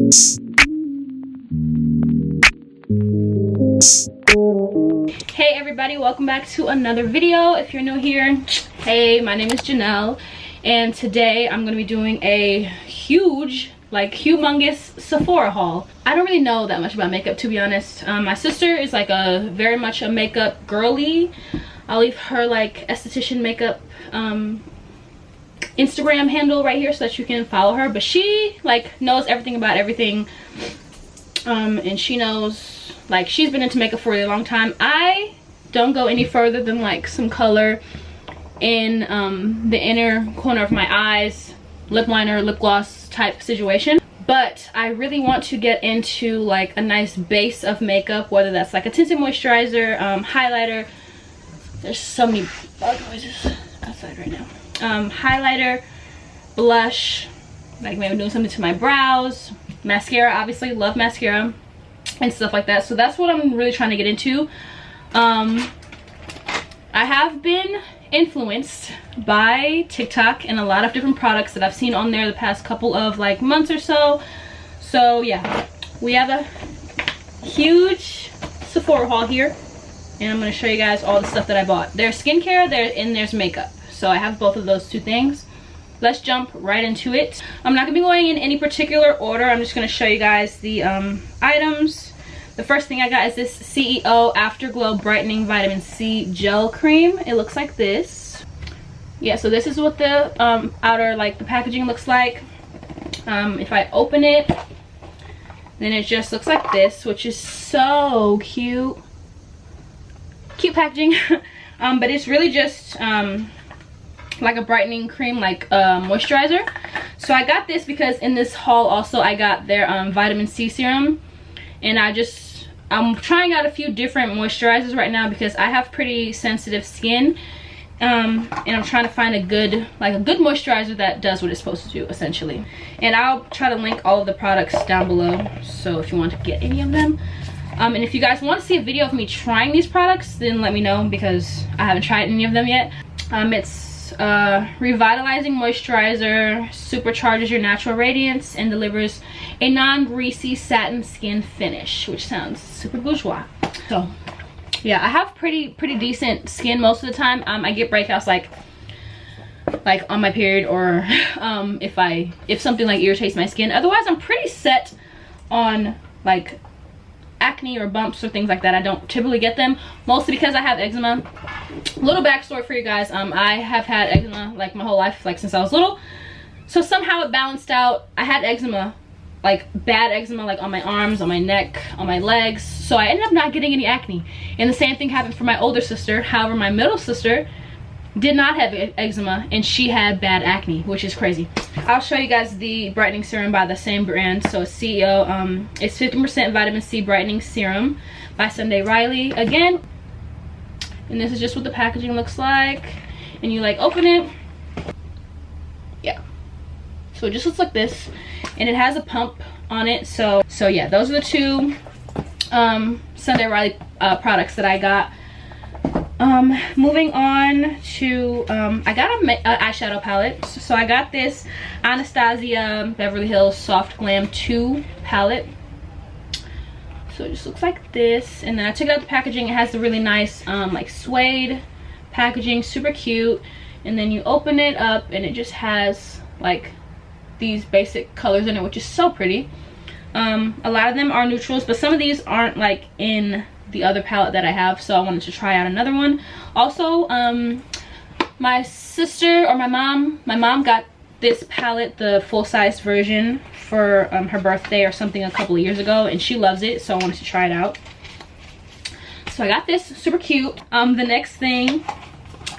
Hey everybody, welcome back to another video. If you're new here, hey, my name is Janelle, and today I'm going to be doing a huge, like humongous Sephora haul. I don't really know that much about makeup, to be honest. My sister is like very much a makeup girly. I'll leave her like esthetician makeup Instagram handle right here so that you can follow her, but she like knows everything about everything, and she knows, like, she's been into makeup for a really long time. I don't go any further than like some color in the inner corner of my eyes, lip liner, lip gloss type situation. But I really want to get into like a nice base of makeup, whether that's like a tinted moisturizer, highlighter. There's so many bug noises outside right now. Highlighter, blush, like maybe doing something to my brows, mascara, obviously love mascara and stuff like that. So that's what I'm really trying to get into. I have been influenced by TikTok and a lot of different products that I've seen on there the past couple of like months or so. So yeah, we have a huge Sephora haul here, and I'm going to show you guys all the stuff that I bought. There's skincare and there's makeup, so I have both of those two things. Let's jump right into it. I'm not gonna be going in any particular order. I'm just gonna show you guys the items. The first thing I got is this CEO Afterglow Brightening Vitamin C Gel Cream. It looks like this. Yeah, so this is what the outer, like the packaging looks like. If I open it, then it just looks like this, which is so cute. Cute packaging. But it's really just like a brightening cream, like moisturizer. So I got this because in this haul also I got their vitamin C serum, and I'm trying out a few different moisturizers right now because I have pretty sensitive skin, and I'm trying to find a good moisturizer that does what it's supposed to do, essentially. And I'll try to link all of the products down below, so if you want to get any of them. And if you guys want to see a video of me trying these products, then let me know, because I haven't tried any of them yet. It's revitalizing moisturizer, supercharges your natural radiance, and delivers a non-greasy satin skin finish, which sounds super bourgeois. So yeah, I have pretty decent skin most of the time. I get breakouts like on my period, or if something like irritates my skin. Otherwise I'm pretty set on like acne or bumps or things like that. I don't typically get them, mostly because I have eczema. Little backstory for you guys, I have had eczema like my whole life, like since I was little. So somehow it balanced out. I had eczema, like bad eczema, like on my arms, on my neck, on my legs, so I ended up not getting any acne. And the same thing happened for my older sister. However, my middle sister did not have eczema, and she had bad acne, which is crazy. I'll show you guys the brightening serum by the same brand. So it's CEO, it's 50% vitamin C brightening serum by Sunday Riley again. And this is just what the packaging looks like, and you like open it. Yeah, so it just looks like this, and it has a pump on it. So yeah, those are the two Sunday Riley products that I got. Moving on to I got an eyeshadow palette. So I got this Anastasia Beverly Hills Soft Glam 2 palette. So it just looks like this, and then I took out the packaging. It has the really nice like suede packaging, super cute. And then you open it up, and it just has like these basic colors in it, which is so pretty. A lot of them are neutrals, but some of these aren't like in the other palette that I have, so I wanted to try out another one. Also, my sister, or my mom got this palette, the full-size version, for her birthday or something a couple of years ago, and she loves it, so I wanted to try it out. So I got this, super cute. The next thing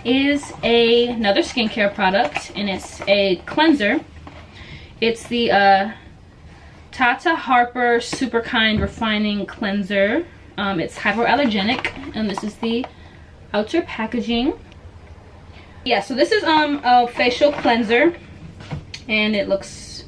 is another skincare product, and it's a cleanser. It's the Tata Harper Super Kind Refining Cleanser. It's hypoallergenic, and this is the outer packaging. Yeah, so this is a facial cleanser, and it looks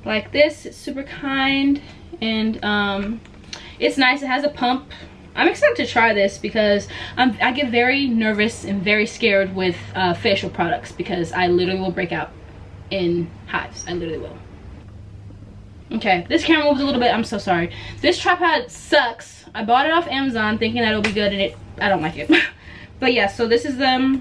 like this. It's super kind, and it's nice. It has a pump. I'm excited to try this because I get very nervous and very scared with facial products, because I literally will break out in hives. I literally will. Okay, this camera moves a little bit. I'm so sorry. This tripod sucks. I bought it off Amazon thinking that it'll be good, and I don't like it. But yeah, so this is yeah,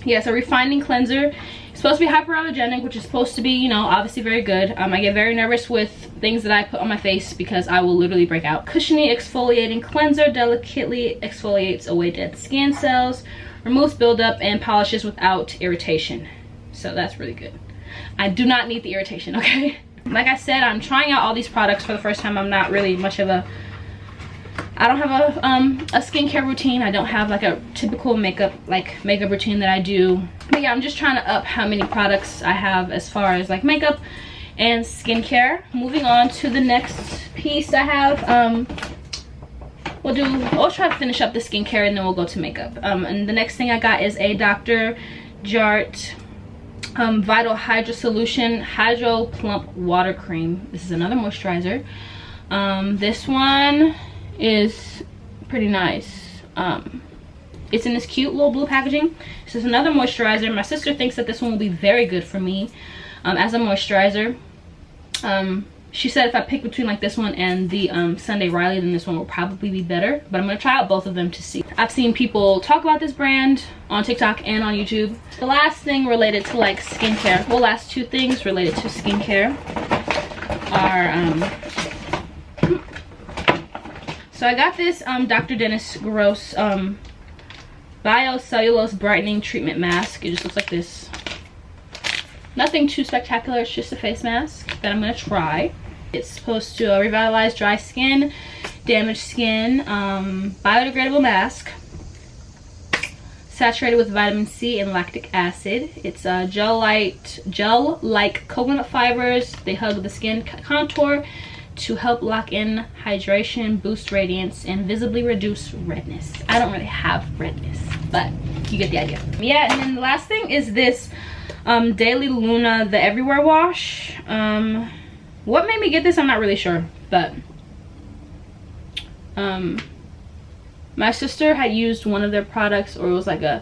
it's a refining cleanser. It's supposed to be hyperallergenic, which is supposed to be, you know, obviously very good. I get very nervous with things that I put on my face because I will literally break out. Cushiony exfoliating cleanser delicately exfoliates away dead skin cells, removes buildup, and polishes without irritation. So that's really good. I do not need the irritation, okay? Like I said, I'm trying out all these products for the first time. I'm not really much of a, I don't have a skincare routine. I don't have like a typical makeup routine that I do. But yeah, I'm just trying to up how many products I have as far as like makeup and skincare. Moving on to the next piece I have. I'll try to finish up the skincare and then we'll go to makeup. And the next thing I got is a Dr. Jart Vital Hydra Solution Hydro Plump Water Cream. This is another moisturizer. This one is pretty nice. It's in this cute little blue packaging. This is another moisturizer. My sister thinks that this one will be very good for me as a moisturizer. She said if I pick between like this one and the Sunday Riley, then this one will probably be better. But I'm gonna try out both of them to see. I've seen people talk about this brand on TikTok and on YouTube. The last thing related to like skincare, well, last two things related to skincare are so I got this Dr. Dennis Gross Biocellulose Brightening Treatment Mask. It just looks like this. Nothing too spectacular, it's just a face mask that I'm gonna try. It's supposed to revitalize dry skin, damaged skin, biodegradable mask, saturated with vitamin C and lactic acid. It's gel-like coconut fibers. They hug the skin contour to help lock in hydration, boost radiance, and visibly reduce redness. I don't really have redness, but you get the idea. Yeah, and then the last thing is this Daily Luna The Everywhere Wash. What made me get this, I'm not really sure, but my sister had used one of their products, or it was like a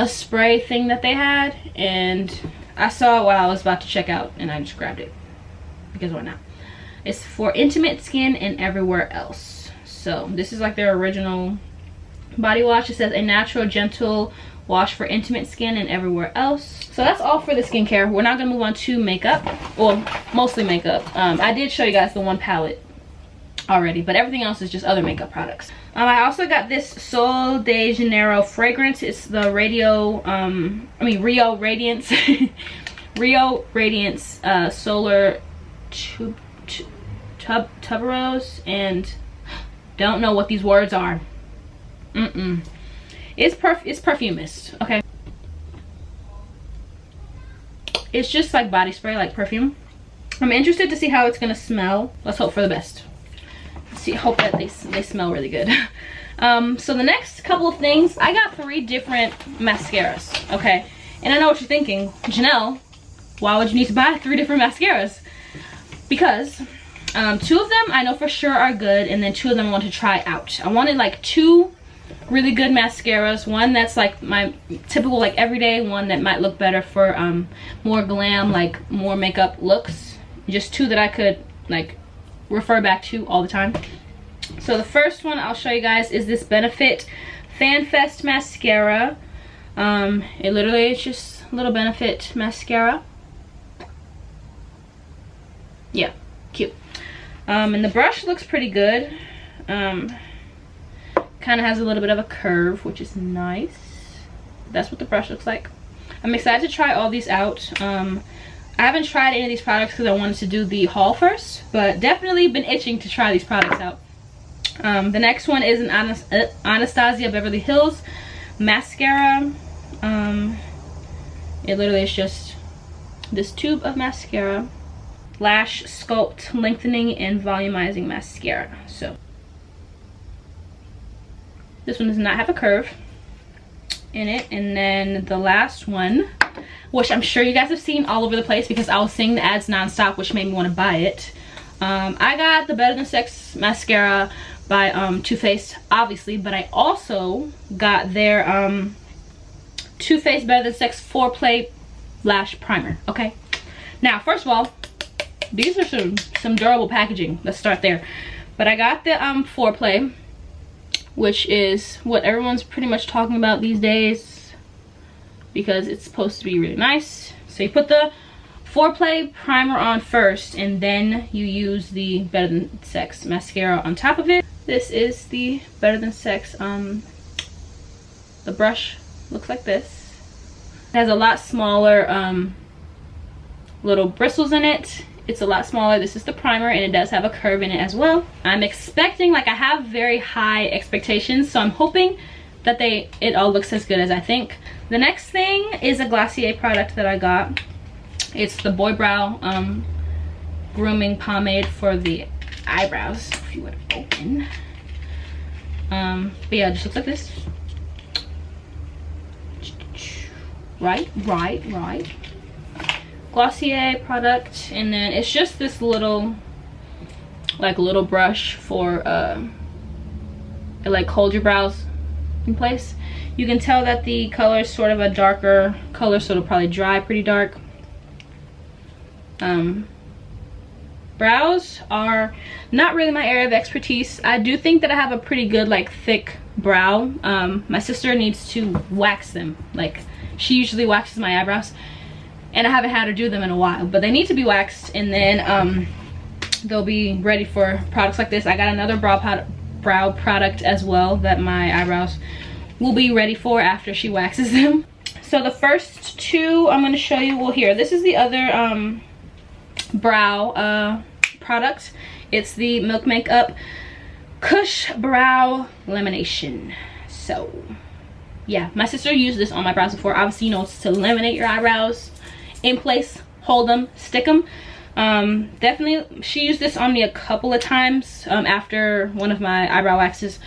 spray thing that they had, and I saw it while I was about to check out and I just grabbed it because why not. It's for intimate skin and everywhere else. So this is like their original body wash. It says a natural gentle wash for intimate skin and everywhere else. So that's all for the skincare. We're now gonna move on to makeup. Well, mostly makeup. I did show you guys the one palette already, but everything else is just other makeup products. I also got this Sol de Janeiro fragrance. It's the Rio Radiance Rio Radiance Solar Tuberose, and don't know what these words are. It's perfume mist, okay? It's just like body spray, like perfume. I'm interested to see how it's gonna smell. Let's hope for the best. Hope that they smell really good. So the next couple of things, I got 3 different mascaras, okay? And I know what you're thinking, Janelle, why would you need to buy 3 different mascaras? Because 2 of them I know for sure are good, and then 2 of them I want to try out. I wanted like 2 really good mascaras, one that's like my typical like everyday, one that might look better for more glam, like more makeup looks. Just 2 that I could like refer back to all the time. So the first one I'll show you guys is this Benefit Fan Fest mascara. It literally is just a little Benefit mascara. Yeah, cute. And the brush looks pretty good. Kind of has a little bit of a curve, which is nice. That's what the brush looks like. I'm excited to try all these out. I haven't tried any of these products because I wanted to do the haul first, but definitely been itching to try these products out. The next one is an Anastasia Beverly Hills mascara. It literally is just this tube of mascara. Lash Sculpt Lengthening and Volumizing Mascara. So this one does not have a curve in it. And then the last one, which I'm sure you guys have seen all over the place because I was seeing the ads nonstop, which made me want to buy it. I got the Better Than Sex mascara by Too Faced, obviously, but I also got their Too Faced Better Than Sex Foreplay Lash Primer. Okay, now first of all, these are some durable packaging. Let's start there. But I got the Foreplay, which is what everyone's pretty much talking about these days because it's supposed to be really nice. So you put the Foreplay primer on first, and then you use the Better Than Sex mascara on top of it. This is the Better Than Sex. The brush looks like this. It has a lot smaller little bristles in it. It's a lot smaller. This is the primer, and it does have a curve in it as well. I'm expecting, like, I have very high expectations, so I'm hoping that it all looks as good as I think. The next thing is a Glossier product that I got. It's the Boy Brow grooming pomade for the eyebrows, if you would open. But yeah, it just looks like this. Right. Glossier product, and then it's just this little brush for it like hold your brows in place. You can tell that the color is sort of a darker color, so it'll probably dry pretty dark. Brows are not really my area of expertise. I do think that I have a pretty good, like, thick brow. My sister needs to wax them. Like, she usually waxes my eyebrows, and I haven't had her do them in a while, but they need to be waxed, and then they'll be ready for products like this. I got another brow product as well that my eyebrows will be ready for after she waxes them. So the first two I'm going to show you, well, here, this is the other brow product. It's the Milk Makeup Kush Brow Lamination. So yeah, my sister used this on my brows before. Obviously, you know, it's to laminate your eyebrows in place, hold them, stick them. Definitely, she used this on me a couple of times after one of my eyebrow waxes.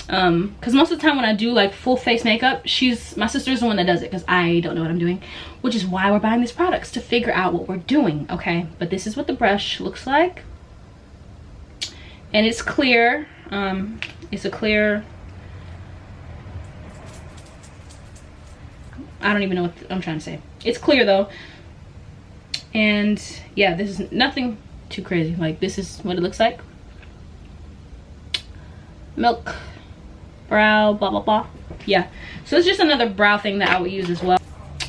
Because most of the time when I do like full face makeup, my sister's the one that does it because I don't know what I'm doing, which is why we're buying these products, to figure out what we're doing. Okay, but this is what the brush looks like, and it's clear. It's a clear, I don't even know what I'm trying to say. It's clear though, and yeah, this is nothing too crazy. Like, this is what it looks like. Milk brow, blah blah blah. Yeah, so it's just another brow thing that I would use as well.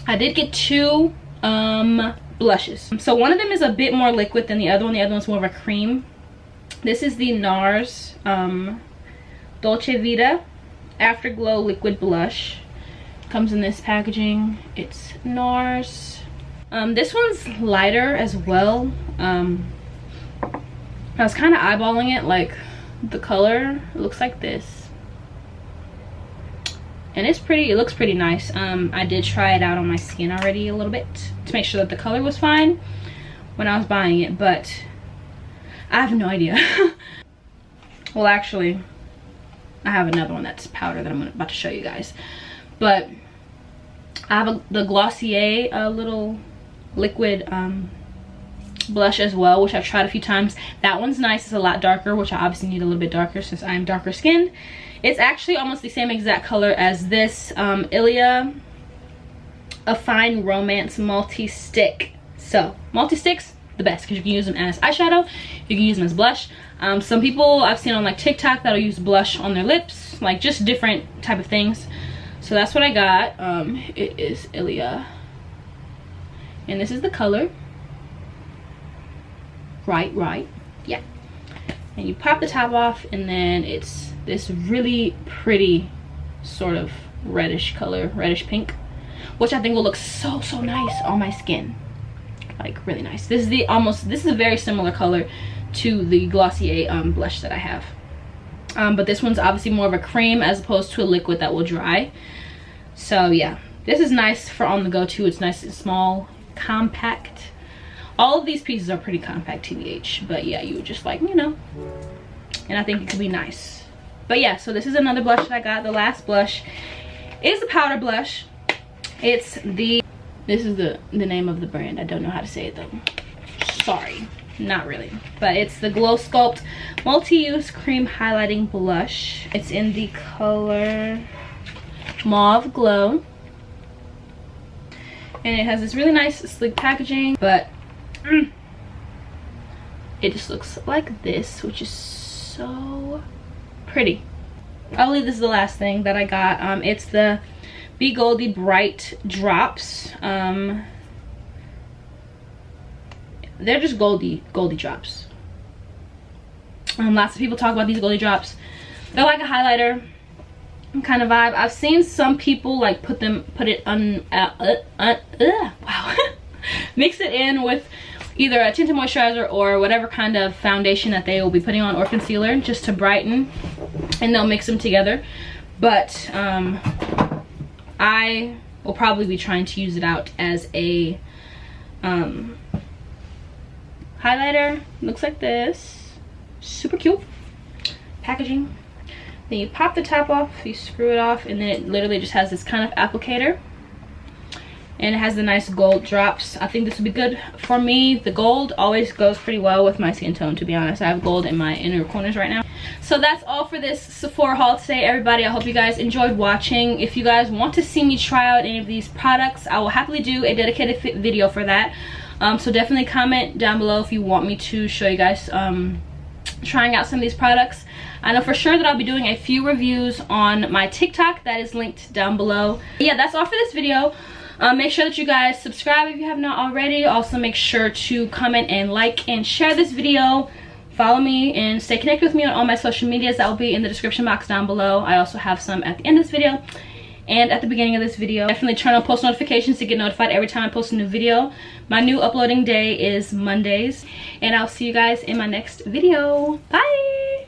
I did get two blushes. So one of them is a bit more liquid than the other one. The other one's more of a cream. This is the NARS Dolce Vita Afterglow Liquid Blush. Comes in this packaging. It's NARS. This one's lighter as well. I was kind of eyeballing it, like the color. It looks like this. And it's pretty, it looks pretty nice. I did try it out on my skin already a little bit to make sure that the color was fine when I was buying it, but I have no idea. Well, actually, I have another one that's powder that I'm about to show you guys. But I have the Glossier little liquid blush as well, which I've tried a few times. That one's nice. It's a lot darker, which I obviously need a little bit darker since I'm darker skinned. It's actually almost the same exact color as this ilia A Fine Romance multi-stick. So multi-sticks, the best, because you can use them as eyeshadow, you can use them as blush. Some people I've seen on like TikTok that'll use blush on their lips, like just different type of things. So that's what I got. It is ilia, and this is the color. Right, yeah. And you pop the top off, and then it's this really pretty sort of reddish color, reddish pink, which I think will look so nice on my skin. Like, really nice. This is a very similar color to the Glossier blush that I have. But this one's obviously more of a cream as opposed to a liquid that will dry. So yeah, this is nice for on the go too. It's nice and small, compact. All of these pieces are pretty compact, TBH, but yeah, you would just, like, you know, and I think it could be nice. But yeah, so this is another blush that I got. The last blush is a powder blush. It's this is the name of the brand. I don't know how to say it though. Sorry, not really. But it's the Glow Sculpt Multi-Use Cream Highlighting Blush. It's in the color Mauve Glow. And it has this really nice sleek packaging, but it just looks like this, which is so pretty. I believe this is the last thing that I got. It's the Byeeeee Bright Drops. They're just goldy drops. Lots of people talk about these goldy drops. They're like a highlighter kind of vibe. I've seen some people like put it on wow mix it in with either a tinted moisturizer or whatever kind of foundation that they will be putting on, or concealer, just to brighten, and they'll mix them together. But I will probably be trying to use it out as a highlighter. Looks like this. Super cute packaging. Then you pop the top off, you screw it off, and then it literally just has this kind of applicator, and it has the nice gold drops. I think this would be good for me. The gold always goes pretty well with my skin tone, to be honest. I have gold in my inner corners right now. So that's all for this Sephora haul today, everybody. I hope you guys enjoyed watching. If you guys want to see me try out any of these products, I will happily do a dedicated video for that. So definitely comment down below if you want me to show you guys trying out some of these products. I know for sure that I'll be doing a few reviews on my TikTok that is linked down below. Yeah, that's all for this video. Make sure that you guys subscribe if you have not already. Also make sure to comment and like and share this video. Follow me and stay connected with me on all my social medias. That will be in the description box down below. I also have some at the end of this video and at the beginning of this video. Definitely turn on post notifications to get notified every time I post a new video. My new uploading day is Mondays, and I'll see you guys in my next video. Bye.